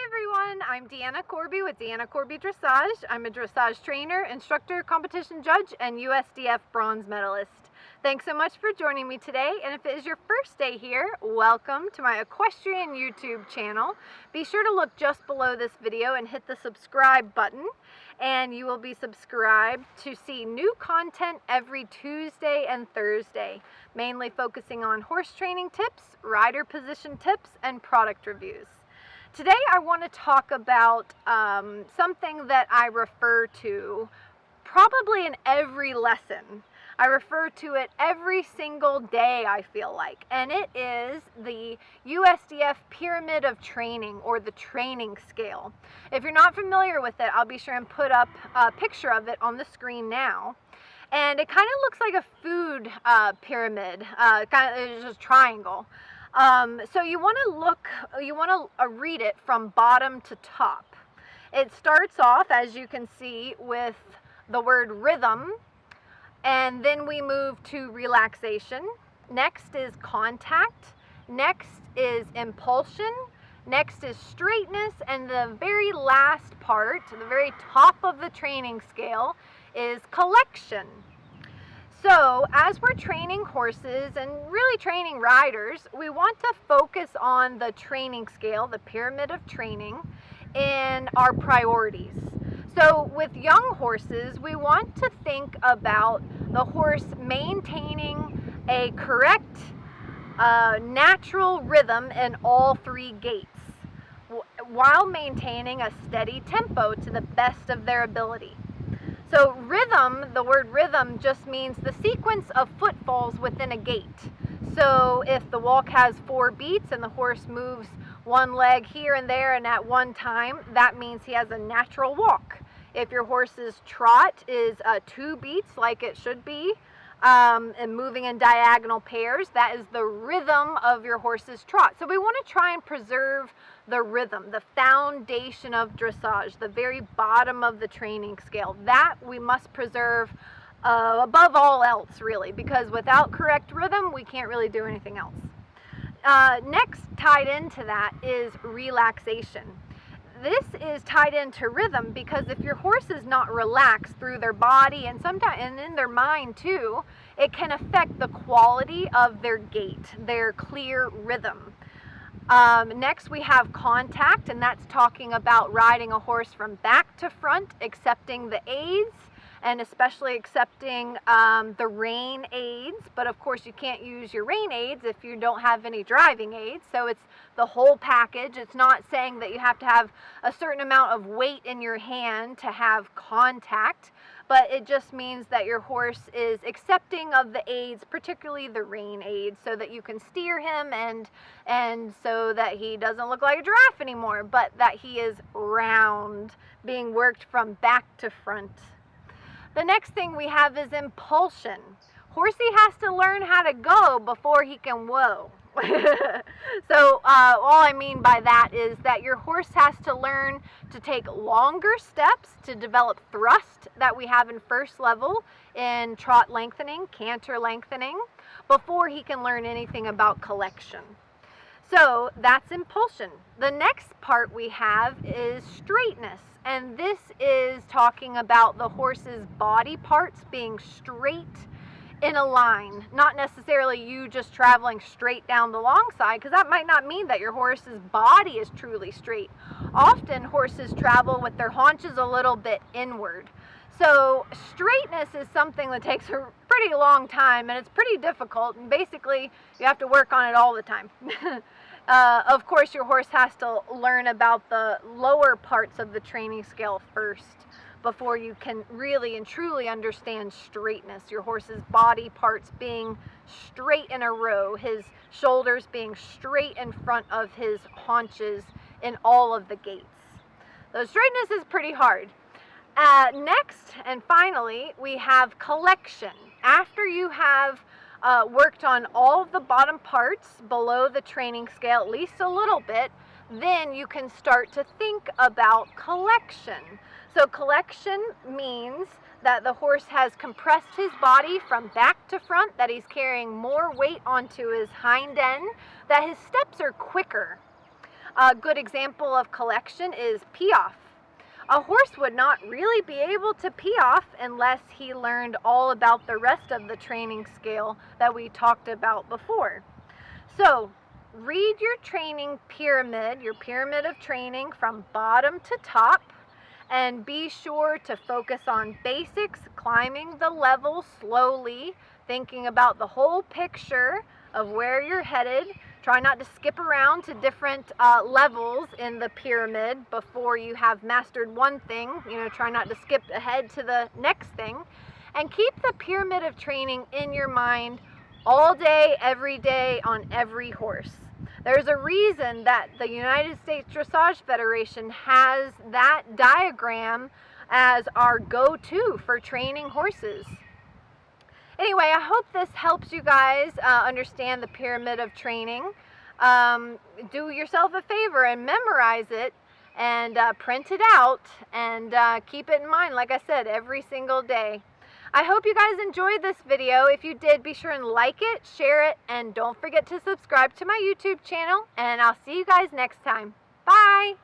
everyone, I'm Deanna Corby with Deanna Corby Dressage. I'm a dressage trainer, instructor, competition judge, and USDF bronze medalist. Thanks so much for joining me today, and if it is your first day here, welcome to my equestrian YouTube channel. Be sure to look just below this video and hit the subscribe button, and you will be subscribed to see new content every Tuesday and Thursday, mainly focusing on horse training tips, rider position tips, and product reviews. Today I want to talk about something that I refer to probably in every lesson. I refer to it every single day, I feel like, and it is the USDF pyramid of training, or the training scale. If you're not familiar with it, I'll be sure and put up a picture of it on the screen now. And it kind of looks like a food pyramid, it's just a triangle. So you want to read it from bottom to top. It starts off, as you can see, with the word rhythm, and then we move to relaxation. Next is contact. Next is impulsion. Next is straightness, and the very last part, the very top of the training scale, is collection. So as we're training horses and really training riders, we want to focus on the training scale, the pyramid of training, in our priorities. So with young horses, we want to think about the horse maintaining a correct, natural rhythm in all three gaits, while maintaining a steady tempo to the best of their ability. So rhythm, the word rhythm just means the sequence of footfalls within a gait. So if the walk has 4 beats and the horse moves one leg here and there and at one time, that means he has a natural walk. If your horse's trot is 2 beats like it should be, and moving in diagonal pairs, that is the rhythm of your horse's trot. So we want to try and preserve the rhythm, the foundation of dressage, the very bottom of the training scale. That we must preserve above all else, really, because without correct rhythm, we can't really do anything else. Next, tied into that is relaxation. This is tied into rhythm because if your horse is not relaxed through their body and sometimes in their mind too, it can affect the quality of their gait, their clear rhythm. Next we have contact, and that's talking about riding a horse from back to front, accepting the aids, and especially accepting the rein aids. But of course you can't use your rein aids if you don't have any driving aids, so it's the whole package. It's not saying that you have to have a certain amount of weight in your hand to have contact, but it just means that your horse is accepting of the aids, particularly the rein aids, so that you can steer him and so that he doesn't look like a giraffe anymore, but that he is round, being worked from back to front. The next thing we have is impulsion. Horsey has to learn how to go before he can whoa. So all I mean by that is that your horse has to learn to take longer steps to develop thrust that we have in first level in trot lengthening, canter lengthening, before he can learn anything about collection. So that's impulsion. The next part we have is straightness, and this is talking about the horse's body parts being straight in a line, not necessarily you just traveling straight down the long side, because that might not mean that your horse's body is truly straight. Often horses travel with their haunches a little bit inward. So straightness is something that takes a pretty long time, and it's pretty difficult, and basically you have to work on it all the time. Of course, your horse has to learn about the lower parts of the training scale first before you can really and truly understand straightness. Your horse's body parts being straight in a row, his shoulders being straight in front of his haunches in all of the gaits. So straightness is pretty hard. Next and finally, we have collection. After you have worked on all of the bottom parts below the training scale, at least a little bit, then you can start to think about collection. So collection means that the horse has compressed his body from back to front, that he's carrying more weight onto his hind end, that his steps are quicker. A good example of collection is pee off. A horse would not really be able to pee off unless he learned all about the rest of the training scale that we talked about before. So read your training pyramid, your pyramid of training from bottom to top, and be sure to focus on basics, climbing the level slowly, thinking about the whole picture of where you're headed. Try not to skip around to different levels in the pyramid before you have mastered one thing. Try not to skip ahead to the next thing. And keep the pyramid of training in your mind all day, every day, on every horse. There's a reason that the United States Dressage Federation has that diagram as our go-to for training horses. Anyway, I hope this helps you guys understand the pyramid of training. Do yourself a favor and memorize it and print it out and keep it in mind, like I said, every single day. I hope you guys enjoyed this video. If you did, be sure and like it, share it, and don't forget to subscribe to my YouTube channel. And I'll see you guys next time. Bye!